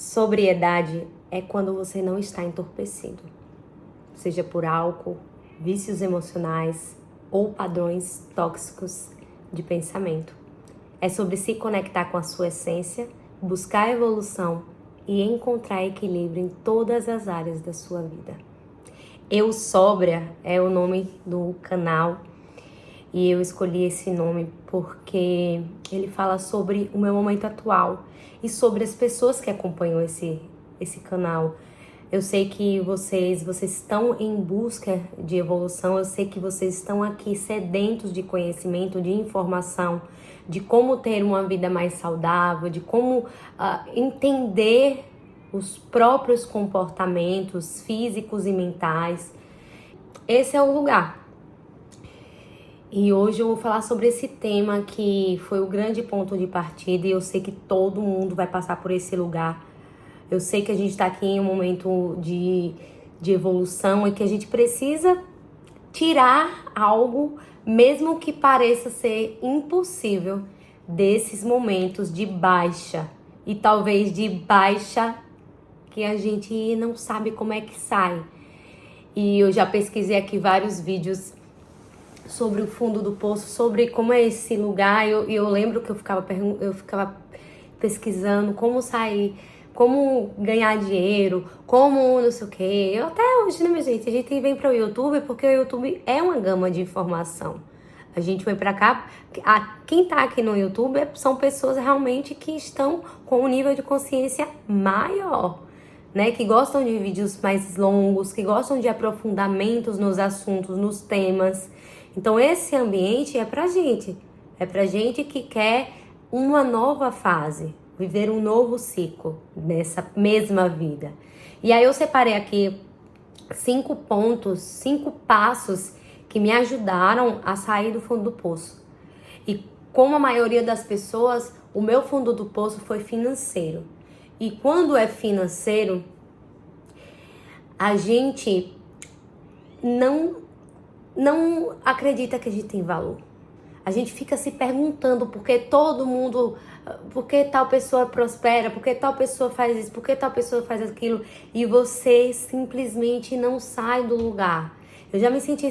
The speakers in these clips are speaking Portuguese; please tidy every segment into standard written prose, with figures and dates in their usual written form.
Sobriedade é quando você não está entorpecido, seja por álcool, vícios emocionais ou padrões tóxicos de pensamento. É sobre se conectar com a sua essência, buscar evolução e encontrar equilíbrio em todas as áreas da sua vida. Eu Sóbria é o nome do canal e eu escolhi esse nome porque ele fala sobre o meu momento atual e sobre as pessoas que acompanham esse canal. Eu sei que vocês estão em busca de evolução, eu sei que vocês estão aqui sedentos de conhecimento, de informação, de como ter uma vida mais saudável, de como entender os próprios comportamentos físicos e mentais. Esse é o lugar. E hoje eu vou falar sobre esse tema que foi o grande ponto de partida e eu sei que todo mundo vai passar por esse lugar. Eu sei que a gente está aqui em um momento de evolução e que a gente precisa tirar algo, mesmo que pareça ser impossível, desses momentos de baixa. E talvez de baixa que a gente não sabe como é que sai. E eu já pesquisei aqui vários vídeos sobre o fundo do poço, sobre como é esse lugar. Eu lembro que eu ficava pesquisando como sair, como ganhar dinheiro, como não sei o que. Eu até hoje, né, minha gente? A gente vem para o YouTube porque o YouTube é uma gama de informação. A gente vem para cá, quem tá aqui no YouTube são pessoas realmente que estão com um nível de consciência maior, né? Que gostam de vídeos mais longos, que gostam de aprofundamentos nos assuntos, nos temas. Então esse ambiente é pra gente que quer uma nova fase, viver um novo ciclo nessa mesma vida. E aí eu separei aqui 5 pontos, 5 passos que me ajudaram a sair do fundo do poço. E como a maioria das pessoas, o meu fundo do poço foi financeiro. E quando é financeiro, a gente não acredita que a gente tem valor. A gente fica se perguntando por que tal pessoa prospera, por que tal pessoa faz isso, por que tal pessoa faz aquilo, e você simplesmente não sai do lugar. Eu já me senti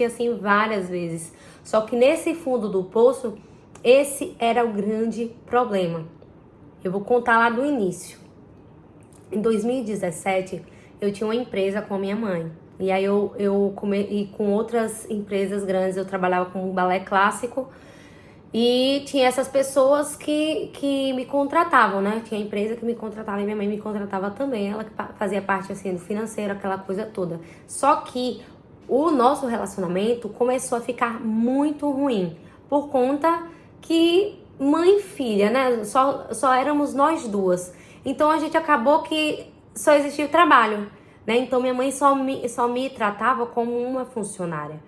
assim várias vezes. Só que nesse fundo do poço, esse era o grande problema. Eu vou contar lá do início. Em 2017, eu tinha uma empresa com a minha mãe. E aí e com outras empresas grandes, eu trabalhava com balé clássico. E tinha essas pessoas que me contratavam, né? Tinha a empresa que me contratava e minha mãe me contratava também. Ela que fazia parte, assim, do financeiro, aquela coisa toda. Só que o nosso relacionamento começou a ficar muito ruim. Por conta que mãe e filha, né? Só éramos nós duas. Então a gente acabou que só existia o trabalho, né? Então minha mãe só me tratava como uma funcionária.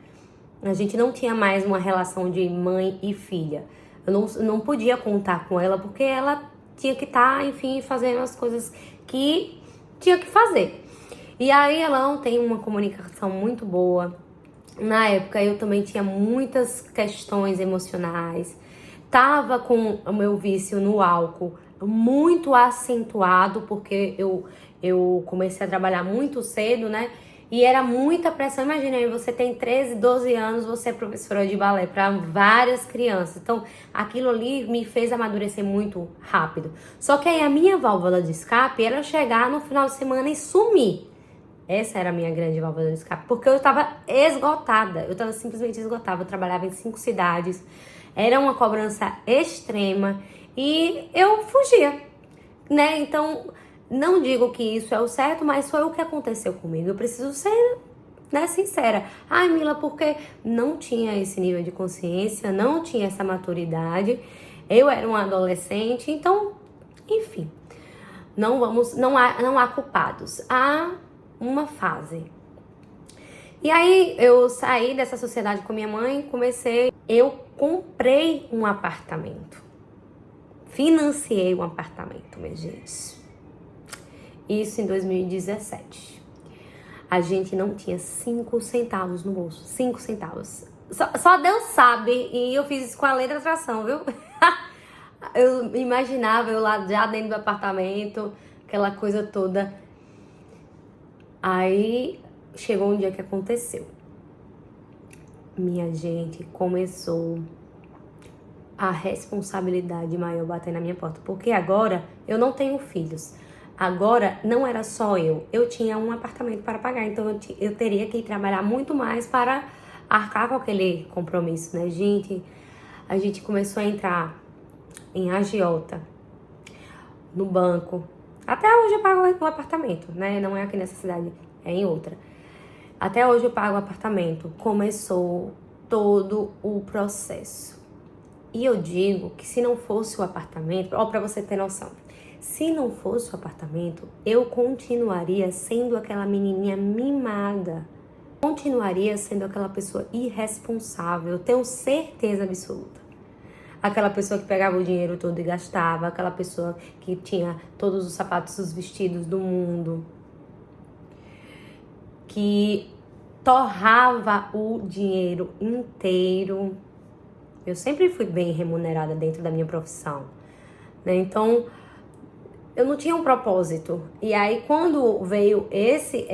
A gente não tinha mais uma relação de mãe e filha. Eu não podia contar com ela porque ela tinha que estar, enfim, fazendo as coisas que tinha que fazer. E aí ela não tem uma comunicação muito boa. Na época eu também tinha muitas questões emocionais. Tava com o meu vício no álcool muito acentuado, porque eu comecei a trabalhar muito cedo, né? E era muita pressão. Imagina aí, você tem 13, 12 anos, você é professora de balé para várias crianças. Então, aquilo ali me fez amadurecer muito rápido. Só que aí a minha válvula de escape era chegar no final de semana e sumir. Essa era a minha grande válvula de escape, porque eu tava esgotada. Eu tava simplesmente esgotada. Eu trabalhava em 5 cidades. Era uma cobrança extrema e eu fugia, né? Então, não digo que isso é o certo, mas foi o que aconteceu comigo. Eu preciso ser, né, sincera. Ai, Mila, porque não tinha esse nível de consciência, não tinha essa maturidade. Eu era uma adolescente, então, enfim, não há culpados. Há uma fase. E aí eu saí dessa sociedade com minha mãe, eu comprei um apartamento. Financiei um apartamento, minha gente. Isso em 2017. A gente não tinha 5 centavos no bolso. 5 centavos. Só Deus sabe. E eu fiz isso com a lei da atração, viu? Eu imaginava eu lá já dentro do apartamento, aquela coisa toda. Aí chegou um dia que aconteceu. Minha gente, começou a responsabilidade maior bater na minha porta. Porque agora eu não tenho filhos. Agora não era só eu tinha um apartamento para pagar. Então eu teria que trabalhar muito mais para arcar com aquele compromisso, né, gente? A gente começou a entrar em agiota, no banco. Até hoje eu pago o apartamento, né? Não é aqui nessa cidade, é em outra. Até hoje eu pago o apartamento. Começou todo o processo. E eu digo que se não fosse o apartamento, ó, pra você ter noção, se não fosse o apartamento, eu continuaria sendo aquela menininha mimada. Continuaria sendo aquela pessoa irresponsável, eu tenho certeza absoluta. Aquela pessoa que pegava o dinheiro todo e gastava, aquela pessoa que tinha todos os sapatos, os vestidos do mundo, que torrava o dinheiro inteiro. Eu sempre fui bem remunerada dentro da minha profissão, né? Então, eu não tinha um propósito. E aí, quando veio esse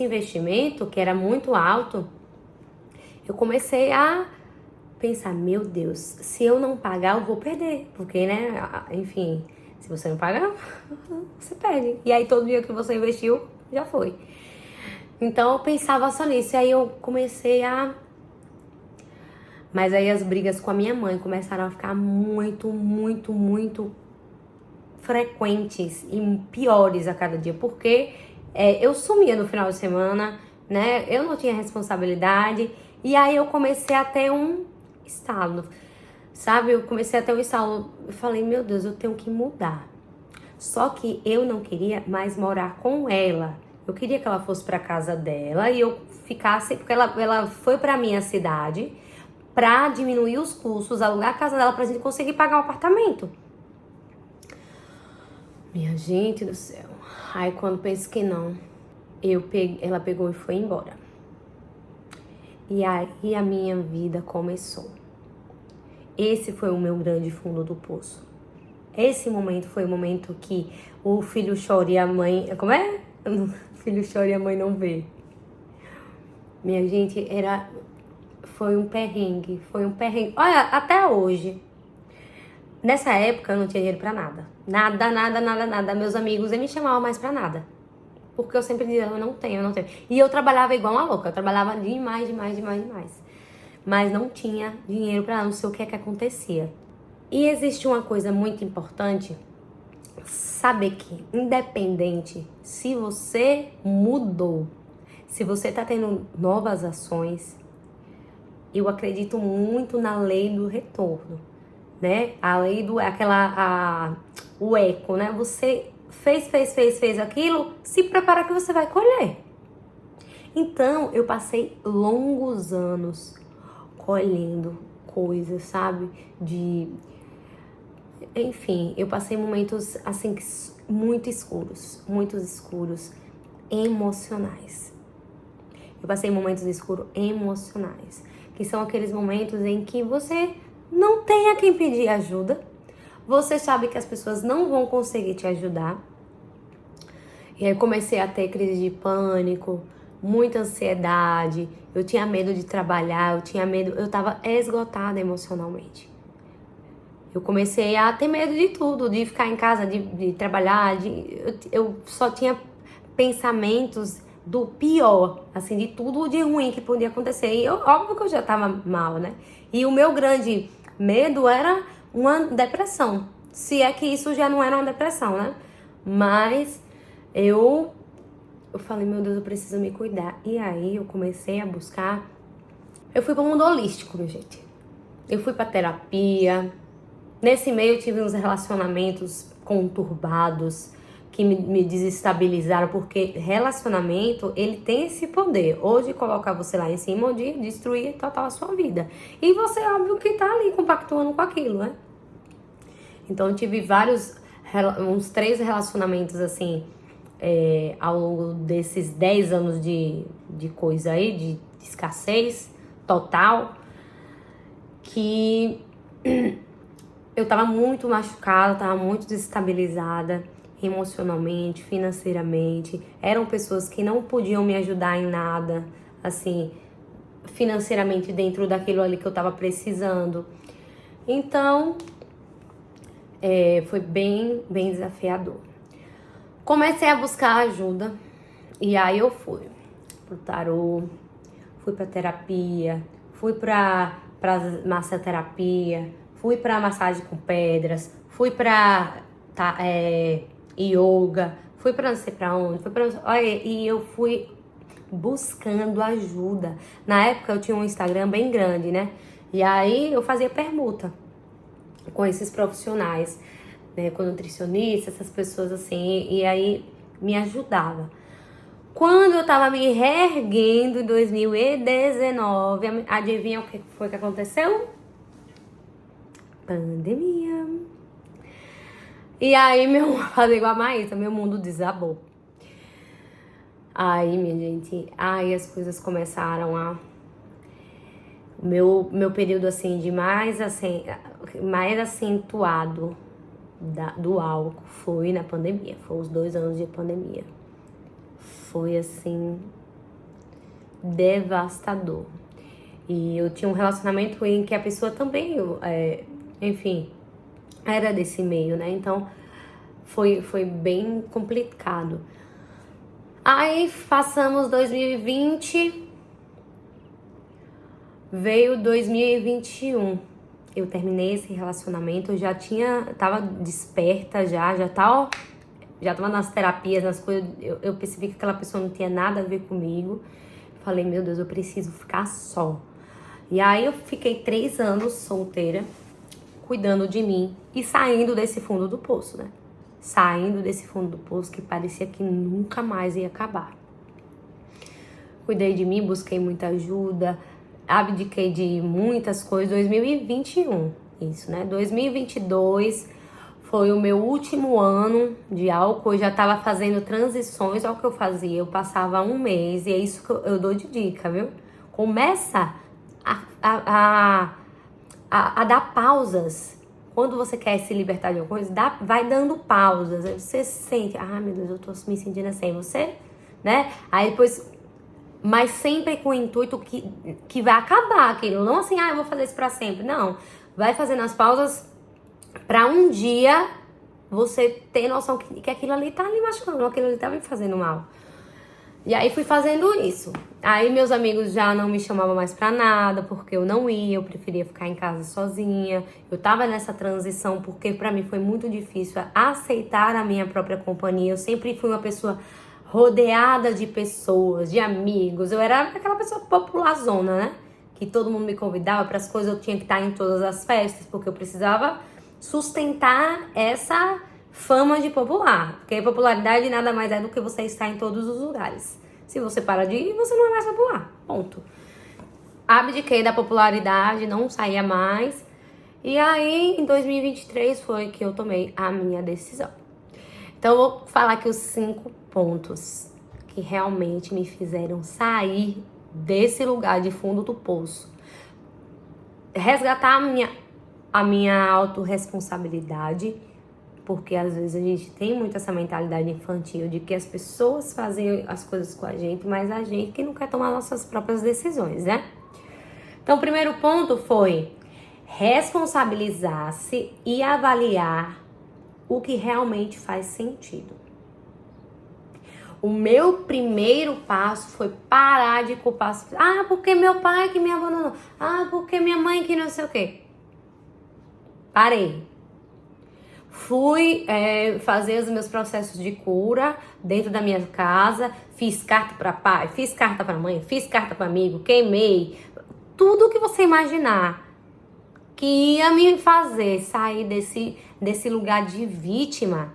investimento, que era muito alto, eu comecei a pensar, meu Deus, se eu não pagar, eu vou perder. Porque, né, enfim, se você não pagar, você perde. E aí, todo dia que você investiu, já foi. Então, eu pensava só nisso. E aí, eu comecei a... Mas aí, as brigas com a minha mãe começaram a ficar muito, muito, muito frequentes e piores a cada dia. Porque eu sumia no final de semana, né? Eu não tinha responsabilidade. E aí, eu comecei a ter um estalo, sabe? Eu comecei a ter um estalo. Eu falei, meu Deus, eu tenho que mudar. Só que eu não queria mais morar com ela. Eu queria que ela fosse para casa dela e eu ficasse, porque ela foi para minha cidade para diminuir os custos, alugar a casa dela pra gente conseguir pagar o apartamento. Minha gente do céu. Aí quando penso que não, ela pegou e foi embora. E aí a minha vida começou. Esse foi o meu grande fundo do poço. Esse momento foi o momento que o filho chora e a mãe... Como é? O filho chora e a mãe não vê. Minha gente, foi um perrengue. Olha, até hoje. Nessa época eu não tinha dinheiro pra nada. Nada. Meus amigos nem me chamavam mais pra nada. Porque eu sempre dizia, eu não tenho. E eu trabalhava igual uma louca. Eu trabalhava demais. Mas não tinha dinheiro pra não sei o que é que acontecia. E existe uma coisa muito importante, saber que independente se você mudou, se você tá tendo novas ações, eu acredito muito na lei do retorno, né? A lei do, o eco, né? Você fez aquilo, se prepara que você vai colher. Então, eu passei longos anos colhendo coisas, sabe? Enfim, eu passei momentos assim muito escuros, emocionais. Eu passei momentos escuros emocionais, que são aqueles momentos em que você não tem a quem pedir ajuda, você sabe que as pessoas não vão conseguir te ajudar. E aí eu comecei a ter crise de pânico, muita ansiedade, eu tinha medo de trabalhar, eu tava esgotada emocionalmente. Eu comecei a ter medo de tudo, de ficar em casa, de trabalhar, eu só tinha pensamentos do pior, assim, de tudo de ruim que podia acontecer. E óbvio que eu já tava mal, né? E o meu grande medo era uma depressão. Se é que isso já não era uma depressão, né? Mas eu falei, meu Deus, eu preciso me cuidar. E aí eu comecei a buscar. Eu fui para o mundo holístico, minha gente. Eu fui para terapia. Nesse meio eu tive uns relacionamentos conturbados que me desestabilizaram, porque relacionamento, ele tem esse poder, ou de colocar você lá em cima, ou de destruir total a sua vida. E você, óbvio, que tá ali compactuando com aquilo, né? Então eu tive uns 3 relacionamentos, assim, ao longo desses 10 anos de coisa aí, de escassez total, que eu tava muito machucada, tava muito desestabilizada emocionalmente, financeiramente. Eram pessoas que não podiam me ajudar em nada, assim, financeiramente dentro daquilo ali que eu tava precisando. Então, foi bem desafiador. Comecei a buscar ajuda e aí eu fui pro tarô, fui pra terapia, fui pra massoterapia, fui pra massagem com pedras, fui pra yoga, fui pra não sei pra onde, olha, e eu fui buscando ajuda. Na época eu tinha um Instagram bem grande, né? E aí eu fazia permuta com esses profissionais, né? Com nutricionistas, essas pessoas assim, e aí me ajudava. Quando eu tava me reerguendo em 2019, adivinha o que foi que aconteceu? Pandemia. E aí, fazer igual a Maísa, meu mundo desabou. Aí, minha gente, aí as coisas começaram a... Meu período, assim, de mais acentuado do álcool foi na pandemia. Foi os 2 anos de pandemia. Foi, assim, devastador. E eu tinha um relacionamento em que a pessoa também, enfim, era desse meio, né? Então, foi bem complicado. Aí, passamos 2020, veio 2021. Eu terminei esse relacionamento, eu tava desperta já tava nas terapias, nas coisas, eu percebi que aquela pessoa não tinha nada a ver comigo. Falei, meu Deus, eu preciso ficar só. E aí eu fiquei 3 anos solteira, cuidando de mim e saindo desse fundo do poço, né? Saindo desse fundo do poço que parecia que nunca mais ia acabar. Cuidei de mim, busquei muita ajuda, abdiquei de muitas coisas. 2021, isso, né? 2022 foi o meu último ano de álcool. Eu já tava fazendo transições. Olha o que eu fazia. Eu passava 1 mês, e é isso que eu dou de dica, viu? Começa a dar pausas. Quando você quer se libertar de alguma coisa, vai dando pausas. Aí você sente, meu Deus, eu tô me sentindo assim. Você, né? Aí depois, mas sempre com o intuito que vai acabar aquilo. Não assim, eu vou fazer isso pra sempre. Não. Vai fazendo as pausas pra um dia você ter noção que aquilo ali tá ali machucando, aquilo ali tá me fazendo mal. E aí fui fazendo isso. Aí meus amigos já não me chamavam mais pra nada, porque eu não ia, eu preferia ficar em casa sozinha. Eu tava nessa transição porque pra mim foi muito difícil aceitar a minha própria companhia. Eu sempre fui uma pessoa rodeada de pessoas, de amigos. Eu era aquela pessoa popularzona, né? Que todo mundo me convidava para as coisas, eu tinha que estar em todas as festas, porque eu precisava sustentar essa fama de popular. Porque a popularidade nada mais é do que você estar em todos os lugares. Se você para de ir, você não é mais popular. Ponto. Abdiquei da popularidade, não saía mais. E aí, em 2023, foi que eu tomei a minha decisão. Então, eu vou falar aqui os 5 pontos que realmente me fizeram sair desse lugar de fundo do poço. Resgatar a minha autorresponsabilidade, porque às vezes a gente tem muito essa mentalidade infantil de que as pessoas fazem as coisas com a gente, mas a gente que não quer tomar nossas próprias decisões, né? Então, o primeiro ponto foi responsabilizar-se e avaliar o que realmente faz sentido. O meu primeiro passo foi parar de culpar as pessoas. Porque meu pai que me abandonou. Porque minha mãe que não sei o quê. Parei. Fui fazer os meus processos de cura dentro da minha casa. Fiz carta para pai, fiz carta para mãe, fiz carta para amigo, queimei. Tudo que você imaginar que ia me fazer sair desse lugar de vítima,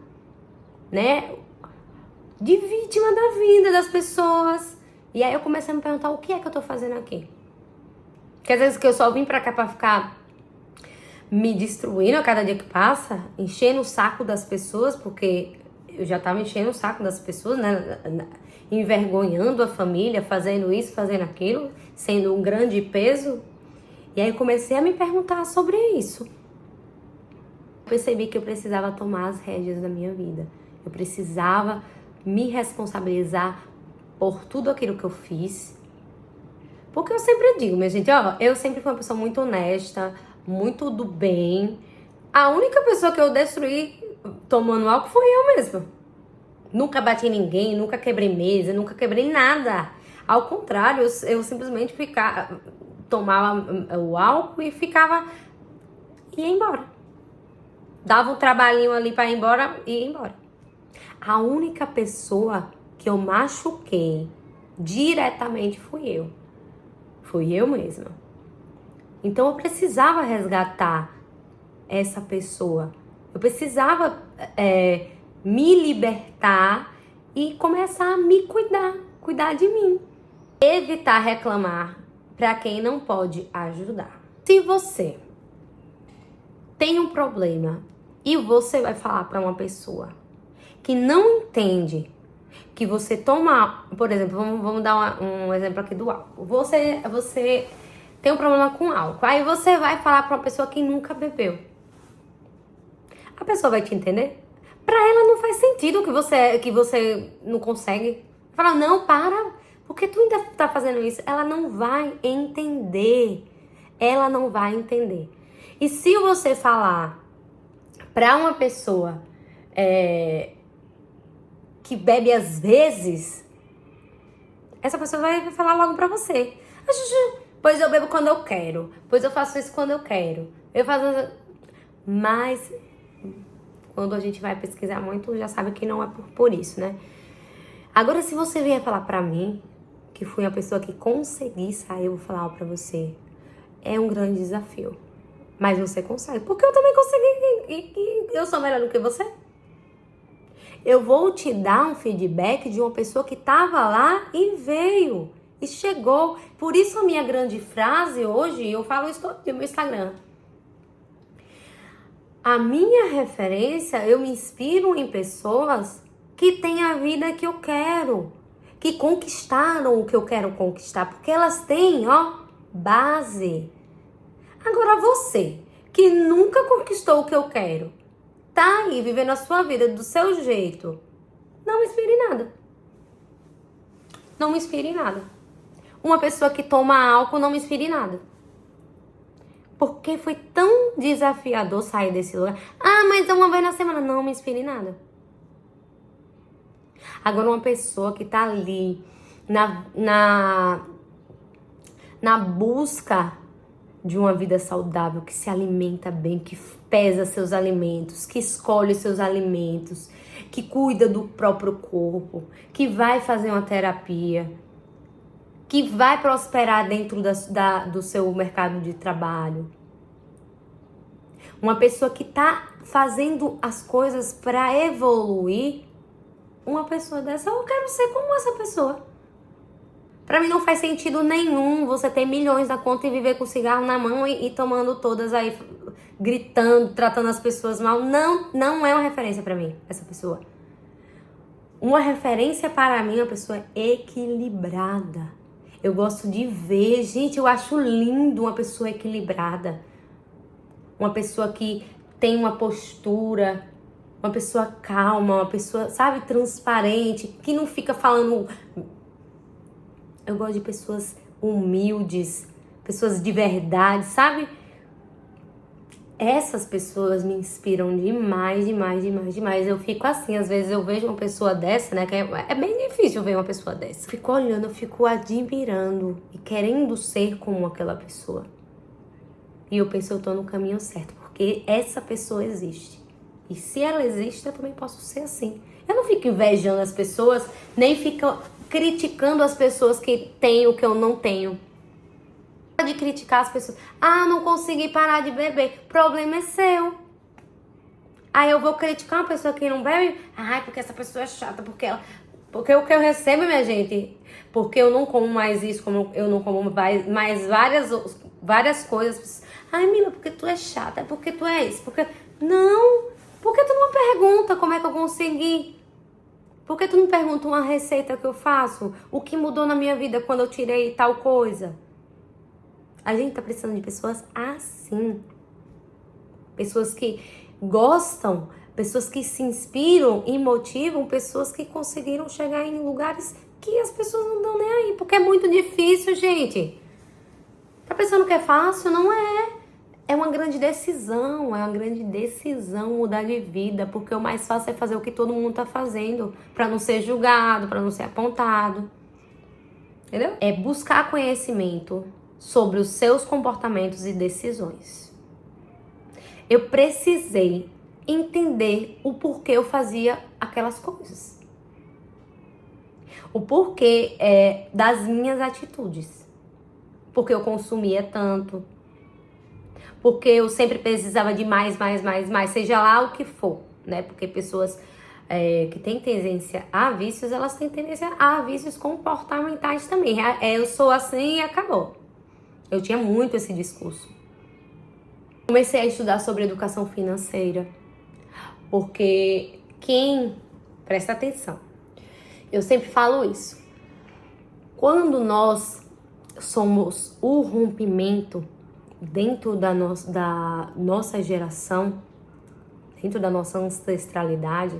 né? De vítima da vida das pessoas. E aí eu comecei a me perguntar, o que é que eu tô fazendo aqui? Porque às vezes que eu só vim pra cá pra ficar me destruindo a cada dia que passa, enchendo o saco das pessoas, porque eu já tava enchendo o saco das pessoas, né? Envergonhando a família, fazendo isso, fazendo aquilo, sendo um grande peso. E aí eu comecei a me perguntar sobre isso. percebi que eu precisava tomar as rédeas da minha vida. Eu precisava me responsabilizar por tudo aquilo que eu fiz. Porque eu sempre digo, minha gente, ó, eu sempre fui uma pessoa muito honesta, muito do bem. A única pessoa que eu destruí tomando álcool foi eu mesma. Nunca bati em ninguém, nunca quebrei mesa, nunca quebrei nada. Ao contrário, eu simplesmente tomava o álcool e ia embora. Dava um trabalhinho ali pra ir embora e ia embora. A única pessoa que eu machuquei diretamente fui eu. Fui eu mesma. Então eu precisava resgatar essa pessoa. Eu precisava me libertar e começar a me cuidar de mim. Evitar reclamar para quem não pode ajudar. Se você tem um problema e você vai falar para uma pessoa que não entende que você toma, por exemplo, vamos dar um exemplo aqui do álcool. Você tem um problema com álcool, aí você vai falar para uma pessoa que nunca bebeu. A pessoa vai te entender? Para ela não faz sentido que você não consegue. Fala, não, para, porque tu ainda tá fazendo isso. Ela não vai entender. Ela não vai entender. E se você falar para uma pessoa que bebe às vezes, essa pessoa vai falar logo pra você. Pois eu bebo quando eu quero. Pois eu faço isso quando eu quero. Mas quando a gente vai pesquisar muito, já sabe que não é por isso, né? Agora, se você vier falar pra mim, que fui a pessoa que consegui sair, eu vou falar pra você, é um grande desafio. Mas você consegue. Porque eu também consegui e eu sou melhor do que você. Eu vou te dar um feedback de uma pessoa que estava lá e veio. E chegou. Por isso a minha grande frase hoje, eu falo isso todo dia no meu Instagram. A minha referência, eu me inspiro em pessoas que têm a vida que eu quero. Que conquistaram o que eu quero conquistar. Porque elas têm, base. Agora você, que nunca conquistou o que eu quero, tá aí vivendo a sua vida do seu jeito, não me inspire em nada. Não me inspire em nada. Uma pessoa que toma álcool não me inspire em nada. Porque foi tão desafiador sair desse lugar. Ah, mas é uma vez na semana. Não me inspire em nada. Agora uma pessoa que tá ali na busca de uma vida saudável, que se alimenta bem, que pesa seus alimentos, que escolhe seus alimentos, que cuida do próprio corpo, que vai fazer uma terapia, que vai prosperar dentro do seu mercado de trabalho. Uma pessoa que tá fazendo as coisas para evoluir, uma pessoa dessa, eu quero ser como essa pessoa. Pra mim não faz sentido nenhum você ter milhões na conta e viver com cigarro na mão e tomando todas aí, gritando, tratando as pessoas mal. Não é uma referência pra mim, essa pessoa. Uma referência para mim é uma pessoa equilibrada. Eu gosto de ver, gente, eu acho lindo uma pessoa equilibrada. Uma pessoa que tem uma postura, uma pessoa calma, uma pessoa, sabe, transparente, que não fica falando... Eu gosto de pessoas humildes, pessoas de verdade, sabe? Essas pessoas me inspiram demais. Eu fico assim, às vezes eu vejo uma pessoa dessa, né? Que é bem difícil ver uma pessoa dessa. Eu fico olhando, eu fico admirando e querendo ser como aquela pessoa. E eu penso, eu tô no caminho certo, porque essa pessoa existe. E se ela existe, eu também posso ser assim. Eu não fico invejando as pessoas, nem fico criticando as pessoas que têm o que eu não tenho. De criticar as pessoas. Ah, não consegui parar de beber. Problema é seu. Aí eu vou criticar uma pessoa que não bebe. Ai, porque essa pessoa é chata. Porque o que eu recebo, minha gente, porque eu não como mais isso, como eu não como mais várias coisas. Ai, Mila, porque tu é chata. É porque tu é isso. Não. Por que tu não me pergunta como é que eu consegui? Por que tu não pergunta uma receita que eu faço? O que mudou na minha vida quando eu tirei tal coisa? A gente tá precisando de pessoas assim. Pessoas que gostam, pessoas que se inspiram e motivam, pessoas que conseguiram chegar em lugares que as pessoas não dão nem aí, porque é muito difícil, gente. Tá pensando que é fácil? Não é. É uma grande decisão mudar de vida, porque o mais fácil é fazer o que todo mundo tá fazendo, pra não ser julgado, pra não ser apontado. Entendeu? É buscar conhecimento sobre os seus comportamentos e decisões. Eu precisei entender o porquê eu fazia aquelas coisas. O porquê das minhas atitudes. Porque eu consumia tanto. Porque eu sempre precisava de mais, seja lá o que for, né? Porque pessoas que têm tendência a vícios, elas têm tendência a vícios comportamentais também. Eu sou assim e acabou. Eu tinha muito esse discurso. Comecei a estudar sobre educação financeira, porque presta atenção, eu sempre falo isso, quando nós somos o rompimento dentro da nossa geração, dentro da nossa ancestralidade,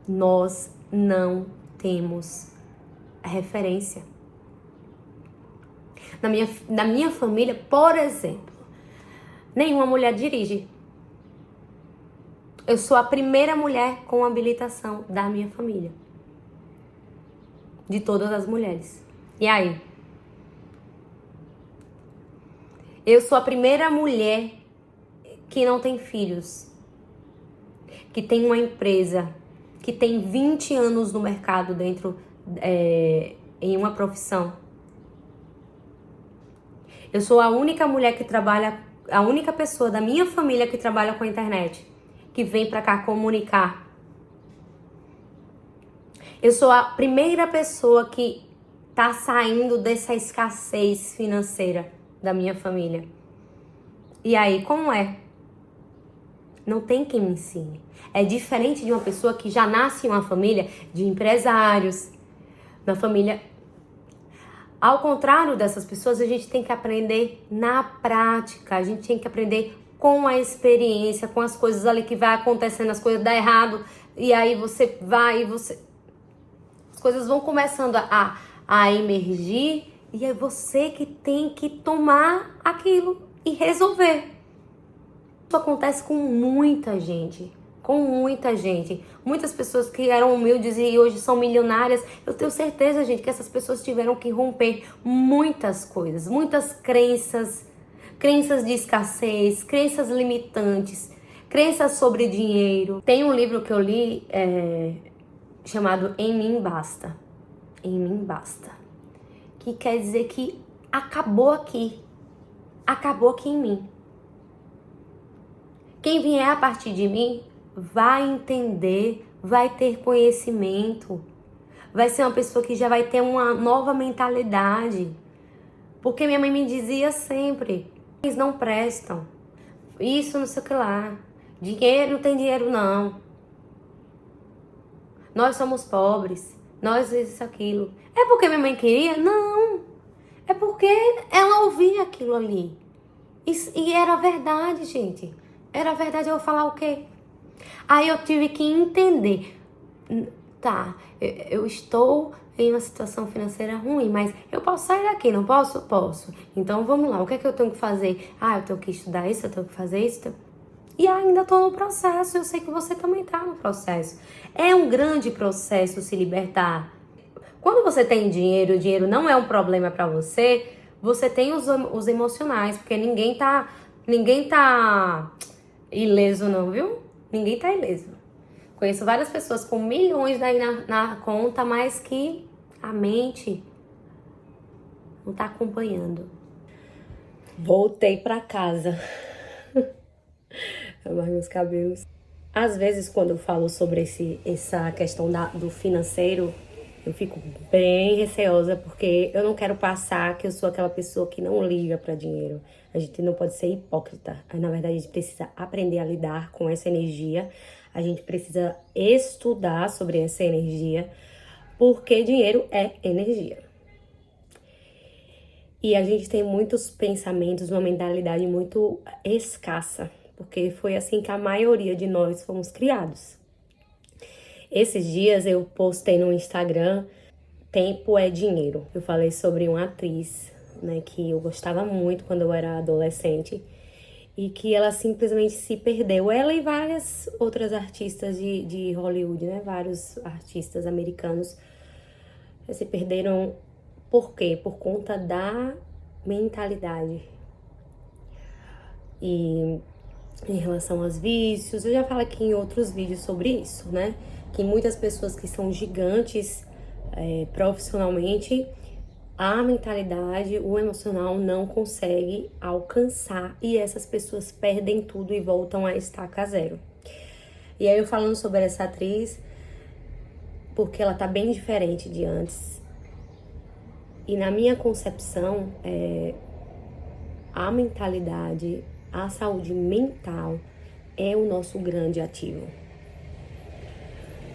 nós não temos referência. Na minha família, por exemplo, nenhuma mulher dirige. Eu sou a primeira mulher com habilitação da minha família. De todas as mulheres. E aí? Eu sou a primeira mulher que não tem filhos. Que tem uma empresa. Que tem 20 anos no mercado em uma profissão. Eu sou a única mulher que trabalha, a única pessoa da minha família que trabalha com a internet, que vem pra cá comunicar. Eu sou a primeira pessoa que tá saindo dessa escassez financeira da minha família. E aí, como é? Não tem quem me ensine. É diferente de uma pessoa que já nasce em uma família de empresários, na família. Ao contrário dessas pessoas, a gente tem que aprender na prática, a gente tem que aprender com a experiência, com as coisas ali que vai acontecendo, as coisas dão errado, e aí você vai, as coisas vão começando a emergir, e é você que tem que tomar aquilo e resolver. Isso acontece com muita gente. Muitas pessoas que eram humildes e hoje são milionárias. Eu tenho certeza, gente, que essas pessoas tiveram que romper muitas coisas, muitas crenças de escassez, crenças limitantes, crenças sobre dinheiro. Tem um livro que eu li chamado Em Mim Basta. Em Mim Basta. Que quer dizer que acabou aqui em mim. Quem vier a partir de mim vai entender, vai ter conhecimento, vai ser uma pessoa que já vai ter uma nova mentalidade. Porque minha mãe me dizia sempre, eles não prestam, isso não sei o que lá, dinheiro não tem dinheiro não, nós somos pobres, nós isso, aquilo. É porque minha mãe queria? Não, é porque ela ouvia aquilo ali. E era verdade, gente. Era verdade. Eu vou falar o quê? Aí eu tive que entender. Tá, eu estou em uma situação financeira ruim, mas eu posso sair daqui, não posso? Posso. Então vamos lá, o que é que eu tenho que fazer? Eu tenho que estudar isso, eu tenho que fazer isso. E ainda estou no processo, eu sei que você também está no processo. É um grande processo se libertar. Quando você tem dinheiro, o dinheiro não é um problema para você, você tem os emocionais, porque ninguém tá ileso não, viu? Ninguém tá ileso. Conheço várias pessoas com milhões daí na conta, mas que a mente não tá acompanhando. Voltei pra casa. Amarrei meus cabelos. Às vezes, quando eu falo sobre essa questão do financeiro, eu fico bem receosa, porque eu não quero passar que eu sou aquela pessoa que não liga para dinheiro. A gente não pode ser hipócrita. Na verdade, a gente precisa aprender a lidar com essa energia. A gente precisa estudar sobre essa energia, porque dinheiro é energia. E a gente tem muitos pensamentos, uma mentalidade muito escassa, porque foi assim que a maioria de nós fomos criados. Esses dias eu postei no Instagram, Tempo é Dinheiro. Eu falei sobre uma atriz, né, que eu gostava muito quando eu era adolescente e que ela simplesmente se perdeu. Ela e várias outras artistas de Hollywood, né, vários artistas americanos se perderam. Por quê? Por conta da mentalidade. E em relação aos vícios, eu já falo aqui em outros vídeos sobre isso, né? Que muitas pessoas que são gigantes profissionalmente, a mentalidade, o emocional não consegue alcançar e essas pessoas perdem tudo e voltam a estaca zero. E aí eu falando sobre essa atriz, porque ela tá bem diferente de antes. E na minha concepção, a mentalidade, a saúde mental é o nosso grande ativo.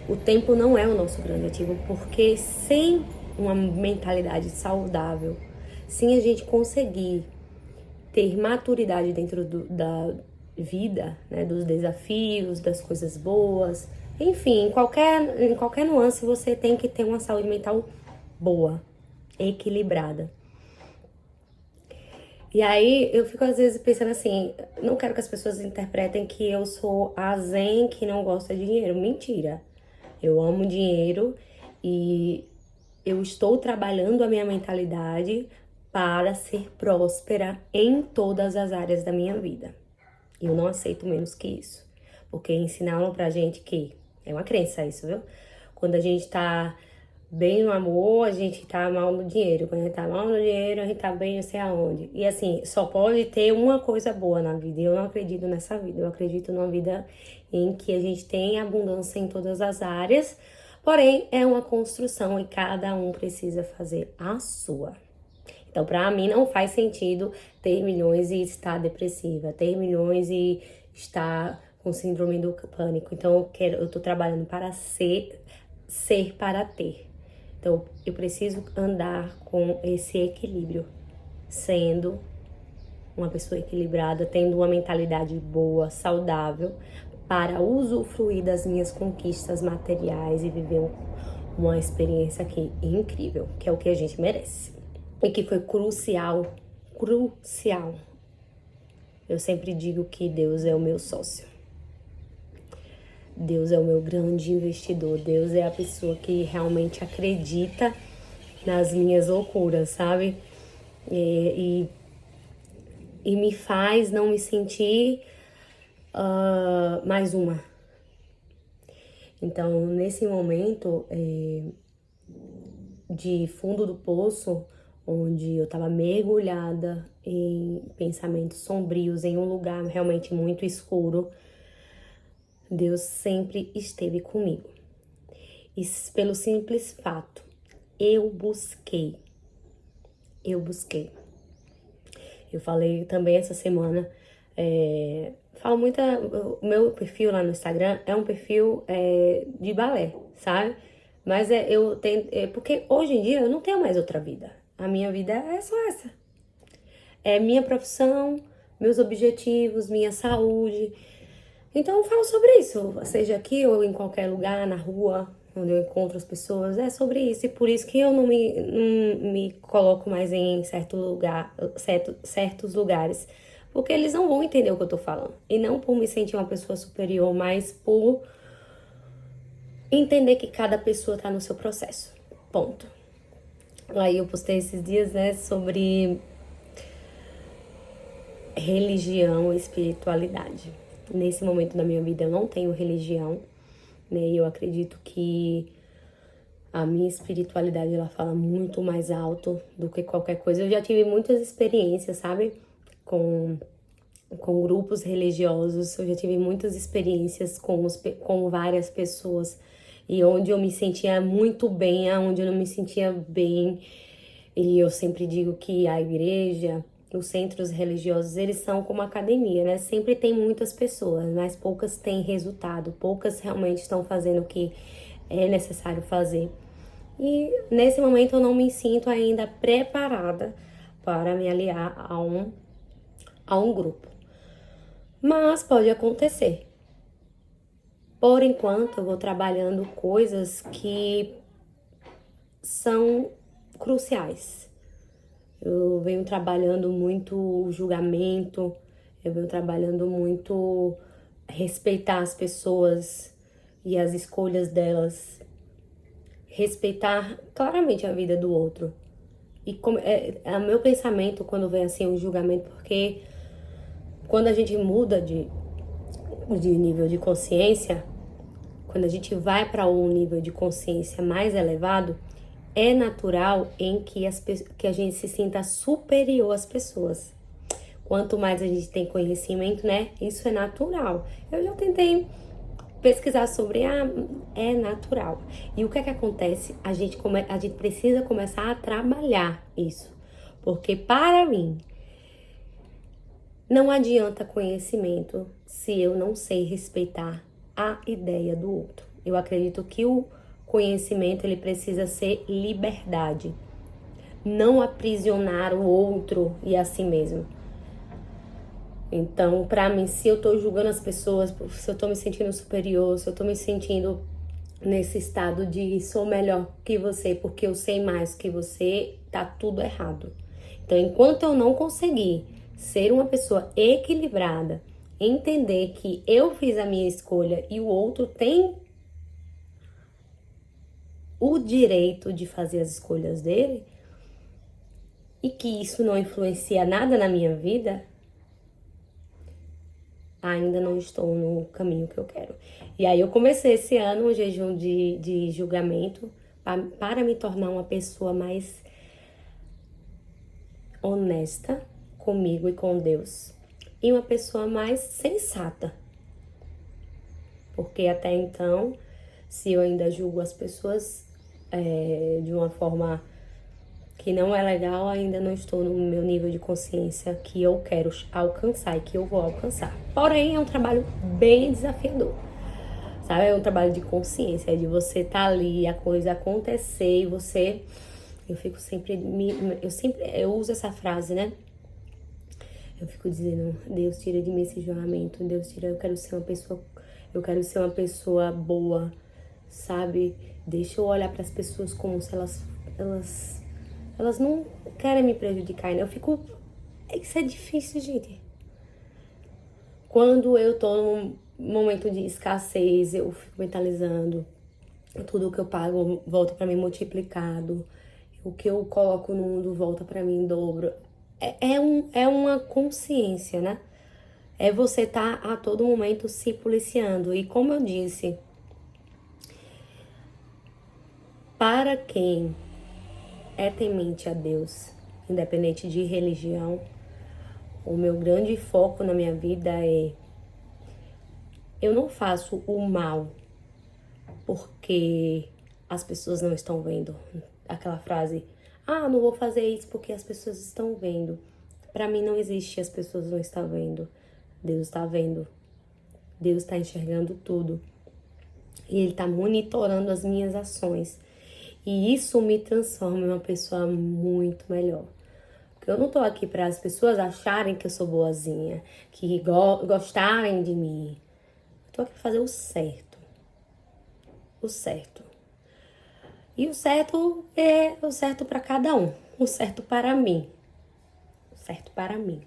O tempo não é o nosso grande ativo, porque sem uma mentalidade saudável, sem a gente conseguir ter maturidade dentro da vida, né, dos desafios, das coisas boas, enfim, em qualquer nuance você tem que ter uma saúde mental boa, equilibrada. E aí eu fico às vezes pensando assim, não quero que as pessoas interpretem que eu sou a zen que não gosta de dinheiro. Mentira. Eu amo dinheiro e eu estou trabalhando a minha mentalidade para ser próspera em todas as áreas da minha vida. E eu não aceito menos que isso. Porque ensinaram pra gente que é uma crença isso, viu? Quando a gente tá bem no amor, a gente tá mal no dinheiro. Quando a gente tá mal no dinheiro, a gente tá bem não sei aonde. E assim, só pode ter uma coisa boa na vida. E eu não acredito nessa vida. Eu acredito numa vida em que a gente tem abundância em todas as áreas. Porém, é uma construção e cada um precisa fazer a sua. Então, pra mim, não faz sentido ter milhões e estar depressiva. Ter milhões e estar com síndrome do pânico. Então, eu tô trabalhando para ser para ter. Então, eu preciso andar com esse equilíbrio, sendo uma pessoa equilibrada, tendo uma mentalidade boa, saudável, para usufruir das minhas conquistas materiais e viver uma experiência aqui incrível, que é o que a gente merece. E que foi crucial. Eu sempre digo que Deus é o meu sócio. Deus é o meu grande investidor. Deus é a pessoa que realmente acredita nas minhas loucuras, sabe? E me faz não me sentir mais uma. Então, nesse momento de fundo do poço, onde eu tava mergulhada em pensamentos sombrios, em um lugar realmente muito escuro, Deus sempre esteve comigo. E pelo simples fato, eu busquei. Eu falei também essa semana, falo muito, o meu perfil lá no Instagram é um perfil de balé, sabe? Mas eu tenho, porque hoje em dia eu não tenho mais outra vida. A minha vida é só essa. É minha profissão, meus objetivos, minha saúde. Então eu falo sobre isso, seja aqui ou em qualquer lugar, na rua, onde eu encontro as pessoas, é sobre isso. E por isso que eu não me coloco mais em certos lugares. Porque eles não vão entender o que eu tô falando. E não por me sentir uma pessoa superior, mas por entender que cada pessoa tá no seu processo. Ponto. Aí eu postei esses dias, né, sobre religião e espiritualidade. Nesse momento da minha vida eu não tenho religião, né? E eu acredito que a minha espiritualidade ela fala muito mais alto do que qualquer coisa. Eu já tive muitas experiências, sabe? Com grupos religiosos, eu já tive muitas experiências com várias pessoas e onde eu me sentia muito bem, aonde eu não me sentia bem. E eu sempre digo que a igreja, os centros religiosos, eles são como academia, né? Sempre tem muitas pessoas, mas poucas têm resultado, poucas realmente estão fazendo o que é necessário fazer. E nesse momento eu não me sinto ainda preparada para me aliar a um grupo. Mas pode acontecer. Por enquanto, eu vou trabalhando coisas que são cruciais. Eu venho trabalhando muito o julgamento, eu venho trabalhando muito respeitar as pessoas e as escolhas delas, respeitar claramente a vida do outro. E é o meu pensamento quando vem assim o julgamento, porque quando a gente muda de nível de consciência, quando a gente vai para um nível de consciência mais elevado, é natural em que a gente se sinta superior às pessoas. Quanto mais a gente tem conhecimento, né? Isso é natural. Eu já tentei pesquisar sobre, é natural. E o que é que acontece? A gente precisa começar a trabalhar isso. Porque para mim, não adianta conhecimento se eu não sei respeitar a ideia do outro. Eu acredito que o conhecimento ele precisa ser liberdade, não aprisionar o outro e a si mesmo. Então, pra mim, se eu tô julgando as pessoas, se eu tô me sentindo superior, se eu tô me sentindo nesse estado de sou melhor que você porque eu sei mais que você, tá tudo errado. Então, enquanto eu não conseguir ser uma pessoa equilibrada, entender que eu fiz a minha escolha e o outro tem o direito de fazer as escolhas dele e que isso não influencia nada na minha vida, ainda não estou no caminho que eu quero. E aí eu comecei esse ano um jejum de julgamento para me tornar uma pessoa mais honesta comigo e com Deus. E uma pessoa mais sensata. Porque até então, se eu ainda julgo as pessoas de uma forma que não é legal, ainda não estou no meu nível de consciência que eu quero alcançar e que eu vou alcançar. Porém, é um trabalho bem desafiador, sabe? É um trabalho de consciência, é de você estar ali, a coisa acontecer e você... Eu fico sempre... Eu uso essa frase, né? Eu fico dizendo, Deus tira de mim esse julgamento, Deus tira, eu quero ser uma pessoa boa, sabe? Deixa eu olhar para as pessoas como se elas não querem me prejudicar, né? Eu fico... Isso é difícil, gente. Quando eu tô num momento de escassez, eu fico mentalizando. Tudo que eu pago volta para mim multiplicado. O que eu coloco no mundo volta para mim em dobro. É uma consciência, né? É você estar a todo momento se policiando. E como eu disse, para quem é temente a Deus, independente de religião, o meu grande foco na minha vida é: eu não faço o mal porque as pessoas não estão vendo. Aquela frase, não vou fazer isso porque as pessoas estão vendo. Para mim não existe as pessoas não estão vendo. Deus está vendo. Deus está enxergando tudo. E Ele está monitorando as minhas ações. E isso me transforma em uma pessoa muito melhor. Porque eu não tô aqui para as pessoas acharem que eu sou boazinha, que gostarem de mim. Eu tô aqui para fazer o certo. O certo. E o certo é o certo para cada um. O certo para mim. O certo para mim.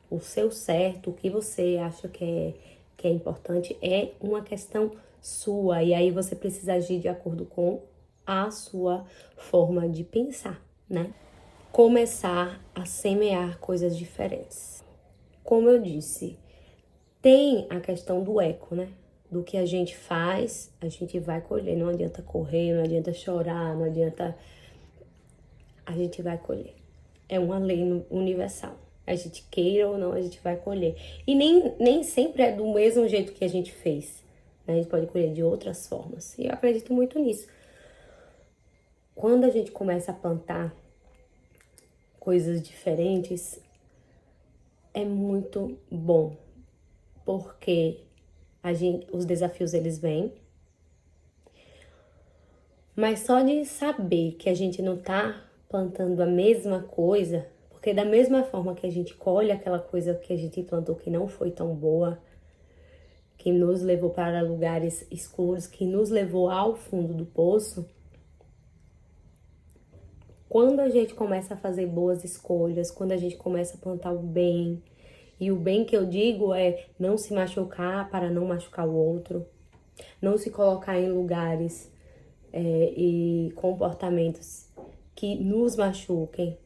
O seu certo, o que você acha que é importante, é uma questão sua. E aí você precisa agir de acordo com a sua forma de pensar, né? Começar a semear coisas diferentes. Como eu disse, tem a questão do eco, né? Do que a gente faz, a gente vai colher. Não adianta correr, não adianta chorar, não adianta... A gente vai colher. É uma lei universal. A gente queira ou não, a gente vai colher. E nem sempre é do mesmo jeito que a gente fez, né? A gente pode colher de outras formas. E eu acredito muito nisso. Quando a gente começa a plantar coisas diferentes, é muito bom. Porque os desafios, eles vêm. Mas só de saber que a gente não tá plantando a mesma coisa, Porque da mesma forma que a gente colhe aquela coisa que a gente plantou que não foi tão boa, que nos levou para lugares escuros, que nos levou ao fundo do poço, quando a gente começa a fazer boas escolhas, quando a gente começa a plantar o bem, e o bem que eu digo é não se machucar para não machucar o outro, não se colocar em lugares e comportamentos que nos machuquem,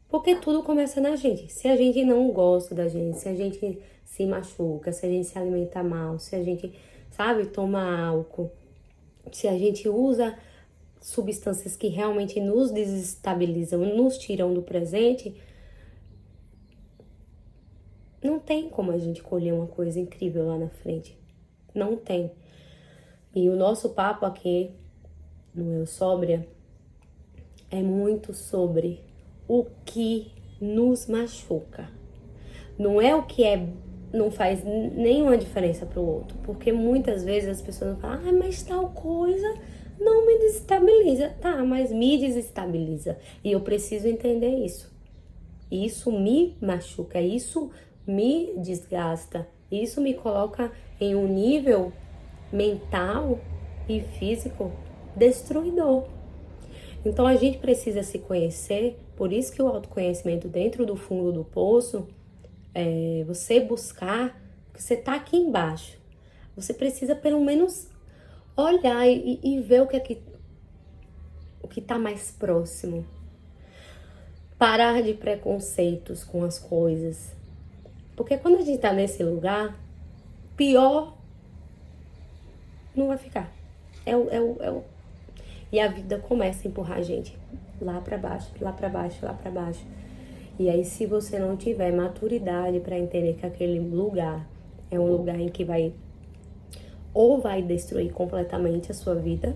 porque tudo começa na gente. Se a gente não gosta da gente, se a gente se machuca, se a gente se alimenta mal, se a gente, sabe, toma álcool, se a gente usa substâncias que realmente nos desestabilizam, nos tiram do presente, não tem como a gente colher uma coisa incrível lá na frente. Não tem. E o nosso papo aqui no Eu Sóbria é muito sobre o que nos machuca. Não é o que não faz nenhuma diferença para o outro. Porque muitas vezes as pessoas falam, mas tal coisa não me desestabiliza. Tá, mas me desestabiliza. E eu preciso entender isso. Isso me machuca, isso me desgasta, isso me coloca em um nível mental e físico destruidor. Então a gente precisa se conhecer, por isso que o autoconhecimento dentro do fundo do poço é você buscar, porque você tá aqui embaixo. Você precisa pelo menos olhar e ver o que tá mais próximo. Parar de preconceitos com as coisas. Porque quando a gente tá nesse lugar, pior não vai ficar. E a vida começa a empurrar a gente lá pra baixo, lá pra baixo, lá pra baixo. E aí, se você não tiver maturidade para entender que aquele lugar é um lugar em que ou vai destruir completamente a sua vida,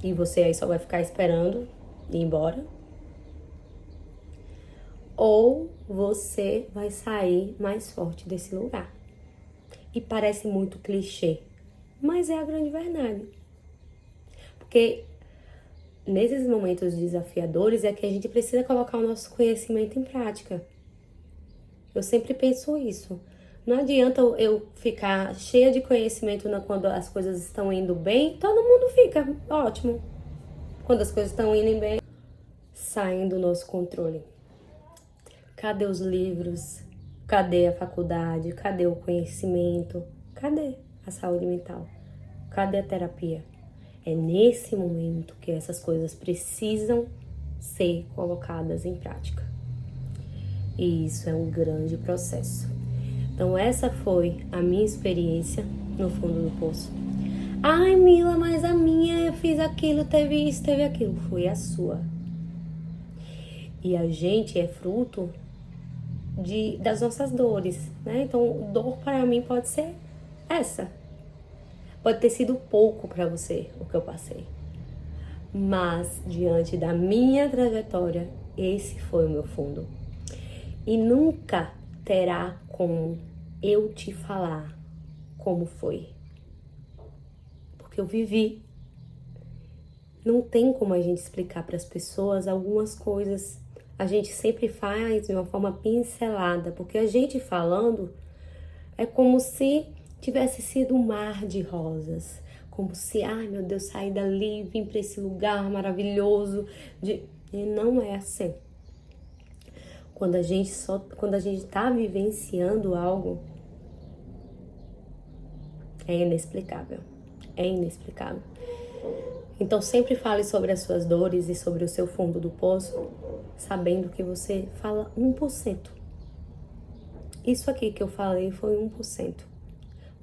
e você aí só vai ficar esperando ir embora, ou você vai sair mais forte desse lugar. E parece muito clichê, mas é a grande verdade. Porque nesses momentos desafiadores é que a gente precisa colocar o nosso conhecimento em prática. Eu sempre penso isso. Não adianta eu ficar cheia de conhecimento quando as coisas estão indo bem, todo mundo fica ótimo. Quando as coisas estão indo bem, saem do nosso controle. Cadê os livros? Cadê a faculdade? Cadê o conhecimento? Cadê a saúde mental? Cadê a terapia? É nesse momento que essas coisas precisam ser colocadas em prática. E isso é um grande processo. Então essa foi a minha experiência no fundo do poço. Ai, Mila, mas a minha, eu fiz aquilo, teve isso, teve aquilo. Foi a sua. E a gente é fruto das nossas dores, né? Então, dor para mim pode ser essa. Pode ter sido pouco para você o que eu passei. Mas, diante da minha trajetória, esse foi o meu fundo. E nunca terá como eu te falar como foi. Porque eu vivi. Não tem como a gente explicar para as pessoas algumas coisas. A gente sempre faz de uma forma pincelada, porque a gente falando é como se tivesse sido um mar de rosas. Como se, ai meu Deus, saí dali, vim para esse lugar maravilhoso. E não é assim. Quando a gente tá vivenciando algo, é inexplicável. É inexplicável. Então sempre fale sobre as suas dores e sobre o seu fundo do poço, sabendo que você fala 1%. Isso aqui que eu falei foi 1%.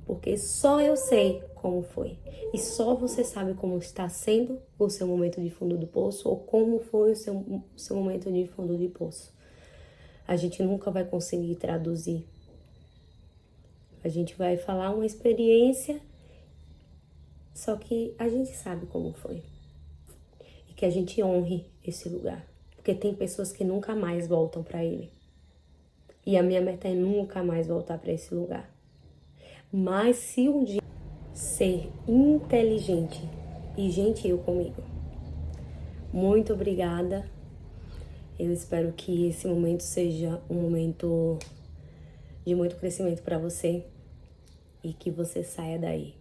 Porque só eu sei como foi. E só você sabe como está sendo o seu momento de fundo do poço ou como foi o seu momento de fundo de poço. A gente nunca vai conseguir traduzir. A gente vai falar uma experiência, só que a gente sabe como foi. E que a gente honre esse lugar. Porque tem pessoas que nunca mais voltam para ele. E a minha meta é nunca mais voltar para esse lugar. Mas se um dia ser inteligente e gentil comigo. Muito obrigada. Eu espero que esse momento seja um momento de muito crescimento para você e que você saia daí,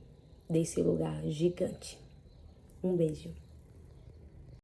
desse lugar gigante. Um beijo.